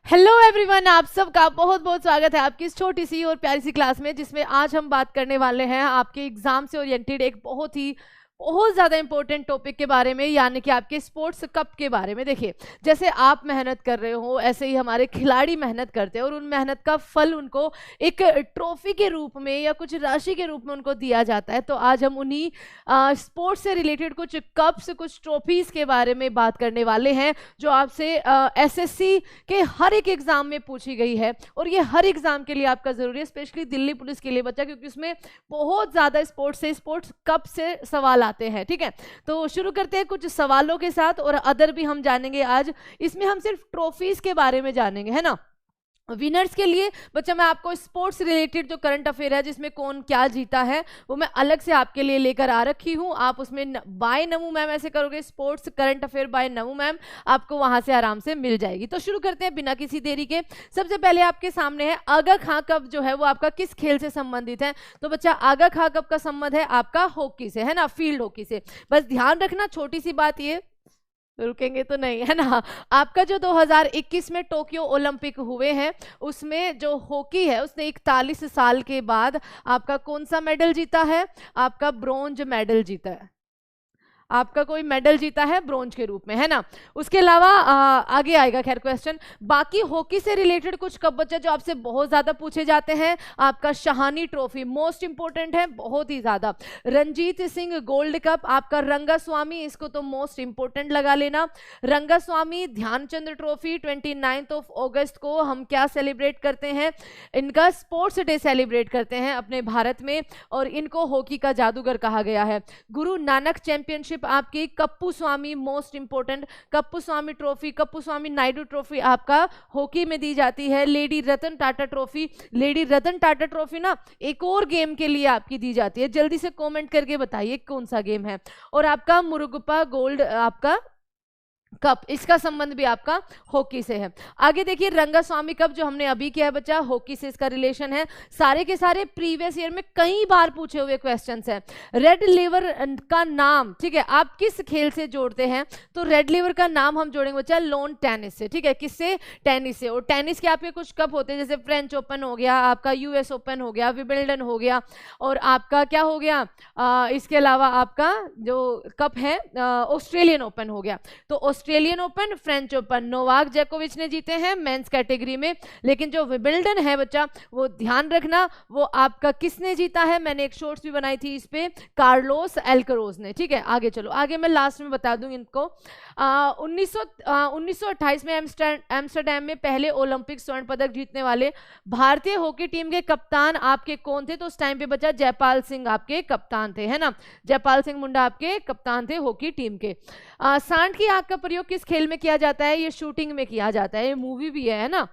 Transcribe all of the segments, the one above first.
Hello everyone, आप सबका बहुत बहुत स्वागत है आपकी इस छोटी सी और प्यारी सी क्लास में, जिसमें आज हम बात करने वाले हैं आपके एग्जाम से ओरिएंटेड एक बहुत ज़्यादा इंपॉर्टेंट टॉपिक के बारे में, यानी कि आपके स्पोर्ट्स कप के बारे में। देखिए, जैसे आप मेहनत कर रहे हो ऐसे ही हमारे खिलाड़ी मेहनत करते हैं और उन मेहनत का फल उनको एक ट्रॉफी के रूप में या कुछ राशि के रूप में उनको दिया जाता है। तो आज हम उन्हीं स्पोर्ट्स से रिलेटेड कुछ कप्स, कुछ ट्रॉफीज़ के बारे में बात करने वाले हैं, जो आपसे एसएससी के हर एक एग्ज़ाम में पूछी गई है। और ये हर एग्ज़ाम के लिए आपका ज़रूरी है, स्पेशली दिल्ली पुलिस के लिए बच्चा, क्योंकि उसमें बहुत ज़्यादा स्पोर्ट्स कप से सवाल आते हैं। ठीक है, तो शुरू करते हैं कुछ सवालों के साथ, और अदर भी हम जानेंगे आज। इसमें हम सिर्फ ट्रॉफीज के बारे में जानेंगे, है ना। विनर्स के लिए बच्चा मैं आपको स्पोर्ट्स रिलेटेड जो करंट अफेयर है, जिसमें कौन क्या जीता है, वो मैं अलग से आपके लिए लेकर आ रखी हूँ। आप उसमें बाय नमू मैम ऐसे करोगे, sports current affair by Namu ma'am, आपको वहां से आराम से मिल जाएगी। तो शुरू करते हैं बिना किसी देरी के। सबसे पहले आपके सामने है आगा खां कप, जो है वो आपका किस खेल से संबंधित है। तो बच्चा आगा खां कप का संबंध है आपका हॉकी से, है ना, फील्ड हॉकी से। बस ध्यान रखना, छोटी सी बात ये, रुकेंगे तो नहीं, है ना। आपका जो 2021 में टोक्यो ओलंपिक हुए हैं, उसमें जो हॉकी है उसने 41 साल के बाद आपका कौन सा मेडल जीता है? आपका ब्रोंज मेडल जीता है। आपका कोई मेडल जीता है ब्रोंज के रूप में, है ना। उसके अलावा आगे आएगा खैर क्वेश्चन। बाकी हॉकी से रिलेटेड कुछ कप बच्चा जो आपसे बहुत ज्यादा पूछे जाते हैं, आपका शहानी ट्रॉफी मोस्ट इंपोर्टेंट है, बहुत ही ज्यादा। रंजीत सिंह गोल्ड कप, आपका रंगास्वामी, इसको तो मोस्ट इंपोर्टेंट लगा लेना। रंगास्वामी ध्यानचंद ट्रॉफी 29 अगस्त को हम क्या सेलिब्रेट करते हैं? इनका स्पोर्ट्स डे सेलिब्रेट करते हैं अपने भारत में, और इनको हॉकी का जादूगर कहा गया है। गुरु नानक चैंपियनशिप आपकी कप्पू स्वामी मोस्ट इंपोर्टेंट, कप्पू स्वामी ट्रॉफी, कप्पू स्वामी नायडू ट्रॉफी आपका हॉकी में दी जाती है। Lady Ratan Tata trophy, lady Ratan Tata trophy ना एक और गेम के लिए आपकी दी जाती है, जल्दी से कमेंट करके बताइए कौन सा गेम है। और आपका मुरुगप्पा गोल्ड आपका कप, इसका संबंध भी आपका हॉकी से है। आगे देखिए, रंगास्वामी कप जो हमने अभी किया है बच्चा, हॉकी से इसका रिलेशन है। सारे के सारे प्रीवियस ईयर में कई बार पूछे हुए क्वेश्चंस हैं। रेड लिवर का नाम, ठीक है, आप किस खेल से जोड़ते हैं? तो रेड लिवर का नाम हम जोड़ेंगे बच्चा लॉन टेनिस से, ठीक है, किससे? टेनिस से। और टेनिस के आपके कुछ कप होते हैं, जैसे फ्रेंच ओपन हो गया, आपका यूएस ओपन हो गया, विंबलडन हो गया, और आपका क्या हो गया, इसके अलावा आपका जो कप है ऑस्ट्रेलियन ओपन हो गया। तो Australian open, French open Novak जोकोविच ने जीते हैं मेंस कैटेगरी में। लेकिन जो विंबलडन है बच्चा, वो ध्यान रखना, वो आपका किसने जीता है? मैंने एक शॉर्ट्स भी बनाई थी इस पे, कार्लोस एल्करोज ने। ठीक है, आगे चलो, आगे मैं लास्ट में बता दूं इनको। 1928 में एम्स्टरडैम में पहले ओलंपिक स्वर्ण पदक जीतने वाले भारतीय हॉकी टीम के कप्तान आपके कौन थे? तो उस टाइम पे बच्चा जयपाल सिंह आपके कप्तान थे, है ना। जयपाल सिंह मुंडा आपके कप्तान थे हॉकी टीम के। सांड की आंख का प्रयोग किस खेल में किया जाता है? ये शूटिंग में किया जाता है, ये मूवी भी है ना।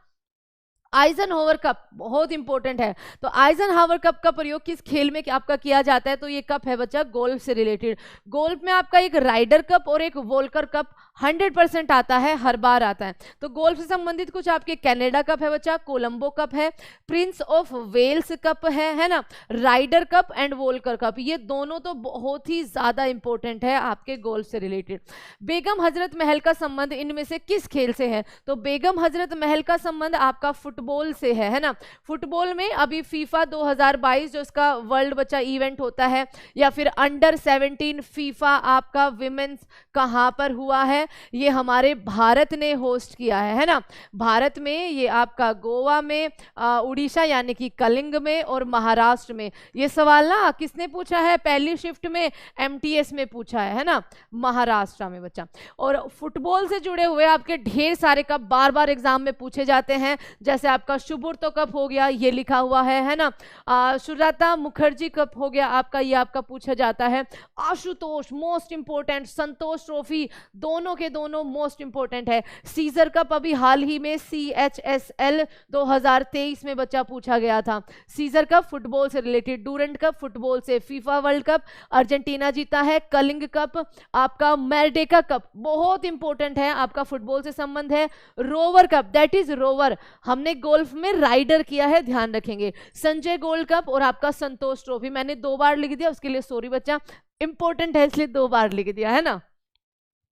आइजनहोवर कप बहुत इंपॉर्टेंट है। तो आइजनहोवर कप का प्रयोग किस खेल में आपका किया जाता है? तो ये कप है बच्चा गोल्फ से रिलेटेड। गोल्फ में आपका एक राइडर कप और एक वोल्कर कप 100% आता है, हर बार आता है। तो गोल्फ से संबंधित कुछ आपके कनाडा कप है बच्चा, कोलंबो कप है, प्रिंस ऑफ वेल्स कप है ना, Ryder cup and Walker cup, ये दोनों तो बहुत ही ज्यादा इंपॉर्टेंट है आपके गोल्फ से रिलेटेड। बेगम हजरत महल का संबंध इनमें से किस खेल से है? तो बेगम हजरत महल का संबंध आपका फुटबॉल से है ना। फुटबॉल में अभी फीफा 2022 जो इसका वर्ल्ड बच्चा इवेंट होता है, या फिर अंडर 17 फीफा आपका विमेंस कहां पर हुआ है? ये हमारे भारत ने होस्ट किया है ना। भारत में ये आपका गोवा में, उड़ीसा यानी कि कलिंग में, और महाराष्ट्र में। ये सवाल ना किसने पूछा है? पहली शिफ्ट में एमटीएस में पूछा है ना, महाराष्ट्र में बच्चा। और फुटबॉल से जुड़े हुए आपके ढेर सारे कप बार बार एग्जाम में पूछे जाते हैं, जैसे आपका शुभुर्तो कप हो गया, ये लिखा हुआ है ना। सुजाता मुखर्जी कप हो गया आपका, ये आपका पूछा जाता है। आशुतोष मोस्ट इंपोर्टेंट, संतोष ट्रॉफी, दोनों के दोनों मोस्ट इंपोर्टेंट है। सीजर कप अभी हाल ही में CHSL 2023 में बच्चा पूछा गया था। सीजर कप फुटबॉल से रिलेटेड। डूरेंट कप फुटबॉल से। फीफा वर्ल्ड कप अर्जेंटीना जीता है। कलिंग कप आपका मेरडेका कप बहुत इंपॉर्टेंट है, आपका फुटबॉल से संबंध है। Rover cup that is rover, हमने गोल्फ में राइडर किया है, ध्यान रखेंगे। संजय गोल्ड कप और आपका संतोष ट्रॉफी, मैंने 2 बार लिख दिया, उसके लिए सॉरी बच्चा, इंपॉर्टेंट है इसलिए 2 बार लिख दिया है ना।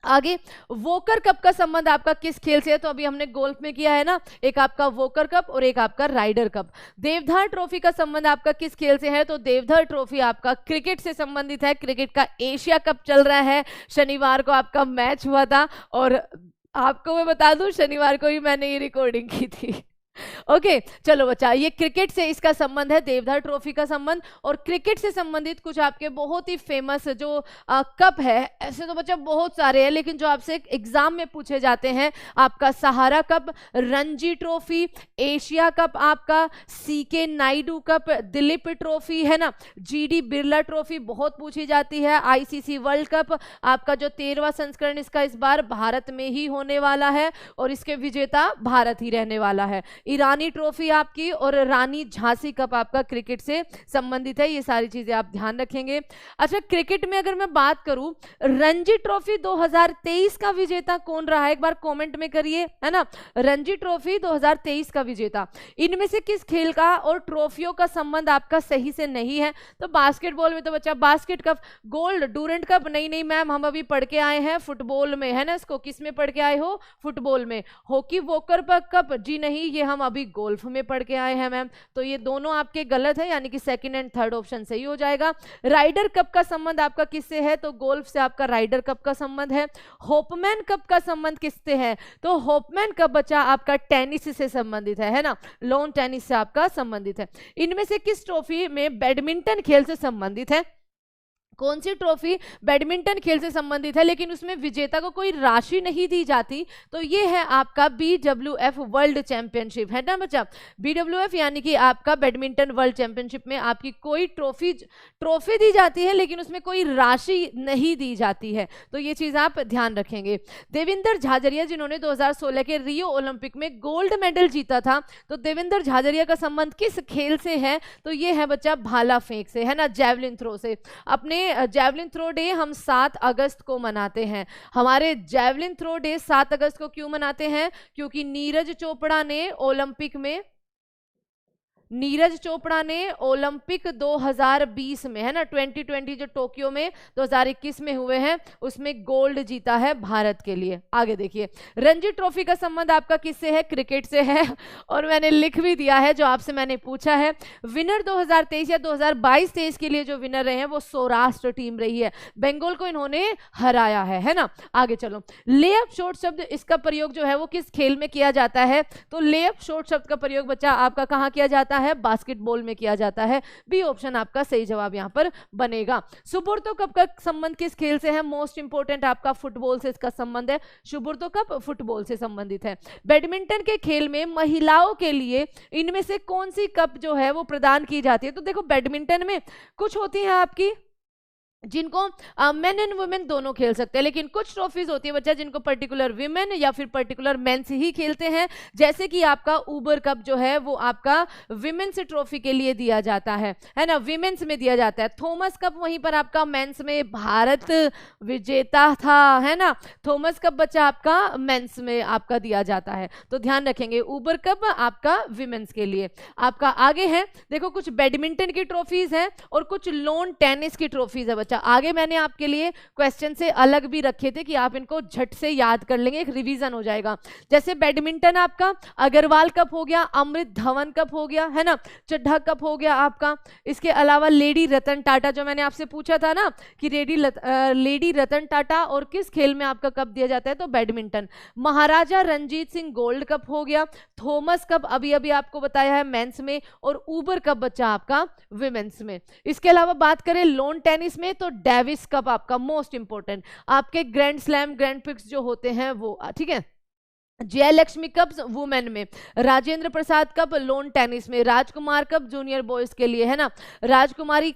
आगे, वोकर कप का संबंध आपका किस खेल से है? तो अभी हमने गोल्फ में किया है ना, एक आपका वोकर कप और एक आपका राइडर कप। देवधर ट्रॉफी का संबंध आपका किस खेल से है? तो देवधर ट्रॉफी आपका क्रिकेट से संबंधित है। क्रिकेट का एशिया कप चल रहा है, शनिवार को आपका मैच हुआ था और आपको मैं बता दूं शनिवार को ही मैंने ये रिकॉर्डिंग की थी। ओके चलो बच्चा, ये क्रिकेट से इसका संबंध है, देवधर ट्रॉफी का संबंध। और क्रिकेट से संबंधित कुछ आपके बहुत ही फेमस जो कप है, ऐसे तो बच्चा बहुत सारे हैं लेकिन जो आपसे एग्जाम में पूछे जाते हैं, आपका Sahara cup, Ranji trophy, Asia cup, आपका CK Naidu cup, Duleep trophy है ना, जीडी बिरला ट्रॉफी बहुत पूछी जाती है, आईसीसी वर्ल्ड कप आपका जो 13वां संस्करण इसका इस बार भारत में ही होने वाला है और इसके विजेता भारत ही रहने वाला है। ईरानी ट्रॉफी आपकी और रानी झांसी कप आपका क्रिकेट से संबंधित है। ये सारी चीजें आप ध्यान रखेंगे। अच्छा, क्रिकेट में अगर मैं बात करूं, रणजी ट्रॉफी 2023 का विजेता कौन रहा है? एक बार कमेंट में करिए, है ना। रणजी ट्रॉफी 2023 का विजेता इनमें से किस खेल का और ट्रॉफियों का संबंध आपका सही से नहीं है? तो बास्केटबॉल में तो बच्चा basket cup, gold Durand cup नहीं मैम, हम अभी पढ़ के आए हैं फुटबॉल में, है ना। इसको किस में पढ़ के आए हो? फुटबॉल में। हॉकी वोकर कप, जी नहीं, ये हम अभी गोल्फ में पढ़ के आए हैं मैम। तो ये दोनों आपके गलत है, यानी कि सेकंड एंड थर्ड ऑप्शन सही हो जाएगा। राइडर कप का संबंध आपका किससे है? तो गोल्फ से आपका राइडर कप का संबंध है। होपमैन कप का संबंध किससे है? तो होपमैन कप बच्चा आपका टेनिस से संबंधित है ना, लॉन टेनिस से आपका संबंधित है। इनमें से किस ट्रॉफी में बैडमिंटन खेल से संबंधित है? कौन सी ट्रॉफी बैडमिंटन खेल से संबंधित है लेकिन उसमें विजेता को कोई राशि नहीं दी जाती? तो ये है आपका BWF वर्ल्ड चैंपियनशिप, है ना बच्चा। BWF यानी कि आपका बैडमिंटन वर्ल्ड चैंपियनशिप में आपकी कोई ट्रॉफी दी जाती है लेकिन उसमें कोई राशि नहीं दी जाती है। तो ये चीज आप ध्यान रखेंगे। देवेंद्र झाझरिया जिन्होंने 2016 के रियो ओलंपिक में गोल्ड मेडल जीता था, तो देवेंद्र झाझरिया का संबंध किस खेल से है? तो ये है बच्चा भाला फेंक से, है ना, जैवलिन थ्रो से। अपने जैवलिन थ्रो डे हम 7 अगस्त को मनाते हैं। हमारे जैवलिन थ्रो डे 7 अगस्त को क्यों मनाते हैं? क्योंकि नीरज चोपड़ा ने ओलंपिक 2020 में, है ना, 2020 जो टोक्यो में 2021 में हुए हैं, उसमें गोल्ड जीता है भारत के लिए। आगे देखिए, रणजी ट्रॉफी का संबंध आपका किससे है? क्रिकेट से है। और मैंने लिख भी दिया है जो आपसे मैंने पूछा है। विनर 2023 या 2022-23 के लिए जो विनर रहे हैं वो सौराष्ट्र टीम रही है। बंगाल को इन्होंने हराया है ना। आगे चलो, लेअप शॉट शब्द, इसका प्रयोग जो है वो किस खेल में किया जाता है? तो लेअप शॉट शब्द का प्रयोग बच्चा आपका कहाँ किया जाता है? बास्केटबॉल में किया जाता है। बी ऑप्शन आपका सही जवाब यहां पर बनेगा। सुब्रतो कप का संबंध किस खेल से है? मोस्ट इंपोर्टेंट आपका फुटबॉल से इसका संबंध है। सुब्रतो कप फुटबॉल से संबंधित है। बैडमिंटन के खेल में महिलाओं के लिए इनमें से कौन सी कप जो है वो प्रदान की जाती है? तो देखो, बैडमिंटन में कुछ होती है आपकी जिनको मेन एंड वुमेन दोनों खेल सकते हैं, लेकिन कुछ ट्रॉफीज होती है बच्चा जिनको पर्टिकुलर विमेन या फिर पर्टिकुलर मेंस ही खेलते हैं। जैसे कि आपका उबर कप जो है वो आपका विमेन्स ट्रॉफी के लिए दिया जाता है ना, विमेन्स में दिया जाता है। थॉमस कप वहीं पर आपका मेंस में भारत विजेता था, है ना। थॉमस कप बच्चा आपका मेंस में आपका दिया जाता है, तो ध्यान रखेंगे। उबर कप आपका विमेन्स के लिए। आपका आगे है, देखो कुछ बैडमिंटन की ट्रॉफीज है और कुछ लॉन टेनिस की ट्रॉफीज है बच्चा। आगे मैंने आपके लिए क्वेश्चन से अलग भी रखे थे कि आप इनको झट से याद कर लेंगे, एक रिवीजन हो जाएगा। जैसे बैडमिंटन आपका अग्रवाल कप हो गया, अमृत धवन कप हो गया, है ना, चड्ढा कप हो गया आपका। इसके अलावा लेडी रतन टाटा, जो मैंने आपसे पूछा था ना कि लेडी रतन टाटा और किस खेल में आपका कप दिया जाता है? तो बैडमिंटन। महाराजा रंजीत सिंह गोल्ड कप हो गया। थॉमस कप अभी अभी आपको बताया है मेंस में, और उबर कप बच्चा आपका विमेंस में। इसके अलावा बात करें लॉन टेनिस में, तो डेविस कप आपका मोस्ट इंपोर्टेंट, आपके ग्रैंड स्लैम ग्रैंड प्रिक्स जो होते हैं वो, ठीक है। जयलक्ष्मी कप वुमेन में, Rajendra Prasad cup lawn tennis में, राजकुमार कप जूनियर बॉयज के लिए, है ना, राजकुमारी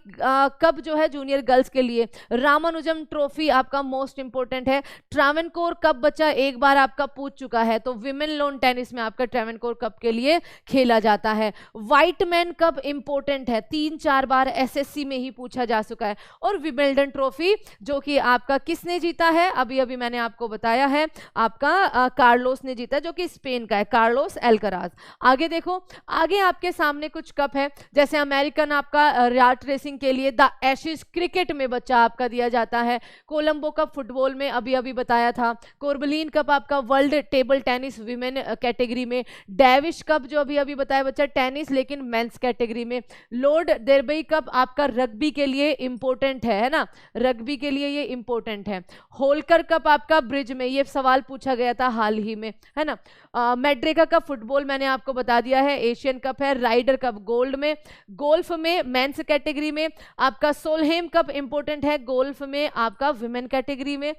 कप जो है जूनियर गर्ल्स के लिए। रामानुजम ट्रॉफी आपका मोस्ट इंपोर्टेंट है। ट्रावेनकोर कप बच्चा एक बार आपका पूछ चुका है, तो विमेन लॉन टेनिस में आपका ट्रावेनकोर कप के लिए खेला जाता है। व्हाइट मैन कप इंपोर्टेंट है, 3-4 बार एसएससी में ही पूछा जा चुका है। और विंबलडन ट्रॉफी जो कि आपका किसने जीता है? अभी अभी मैंने आपको बताया है, आपका कार्लोस किसने जीता, जो कि स्पेन का है, कार्लोस एल्कराज। आगे देखो, आगे आपके सामने कुछ कप है, जैसे अमेरिकन आपका याट रेसिंग के लिए, द एशेज क्रिकेट में बच्चा आपका दिया जाता है, कोलंबो कप फुटबॉल में अभी अभी बताया था, कोर्बलिन कप आपका world table tennis women category में, डेविश कप जो अभी अभी बताया बच्चा टेनिस लेकिन मेंस कैटेगरी में, लॉर्ड देरबई कप आपका रग्बी के लिए इंपॉर्टेंट है ना, रग्बी के लिए ये इंपॉर्टेंट है, होलकर कप आपका ब्रिज में, ये सवाल पूछा गया था हाल ही में, है ना, मेड्रिका कप फुटबॉल मैंने आपको बता दिया है, एशियन कप है, राइडर कप गोल्ड में, गोल्फ में मेंस कैटेगरी में आपका सोलहेम कप इंपॉर्टेंट है, गोल्फ में आपका विमेन कैटेगरी में,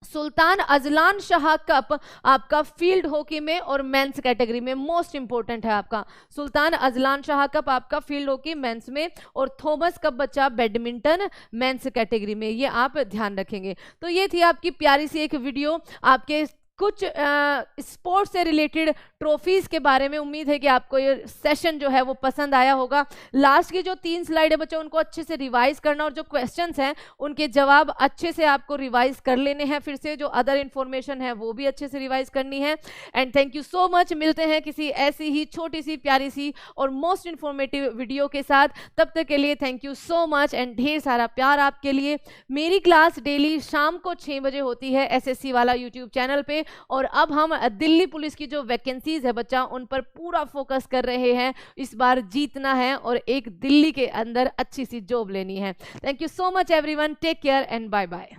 सुल्तान अजलान शाह कप आपका फील्ड हॉकी में और मेंस कैटेगरी में मोस्ट इंपॉर्टेंट है आपका, सुल्तान अजलान शाह कप आपका फील्ड हॉकी मेंस में, और थॉमस कप बच्चा बैडमिंटन मेंस कैटेगरी में, ये आप ध्यान रखेंगे। तो ये थी आपकी प्यारी सी एक वीडियो आपके कुछ स्पोर्ट्स से रिलेटेड ट्रॉफीज के बारे में। उम्मीद है कि आपको ये सेशन जो है वो पसंद आया होगा। लास्ट की जो 3 स्लाइड है बच्चों, उनको अच्छे से रिवाइज करना, और जो क्वेश्चंस हैं उनके जवाब अच्छे से आपको रिवाइज कर लेने हैं, फिर से जो अदर इंफॉर्मेशन है वो भी अच्छे से रिवाइज करनी है। And thank you so much, मिलते हैं किसी ऐसी ही छोटी सी प्यारी सी और मोस्ट इंफॉर्मेटिव वीडियो के साथ। तब तक के लिए thank you so much and ढेर सारा प्यार आपके लिए। मेरी क्लास डेली शाम को 6 बजे होती है SSC वाला यूट्यूब चैनल पे, और अब हम दिल्ली पुलिस की जो वैकेंसीज है बच्चा, उन पर पूरा फोकस कर रहे हैं। इस बार जीतना है और एक दिल्ली के अंदर अच्छी सी जॉब लेनी है। Thank you so much everyone, take care and bye bye.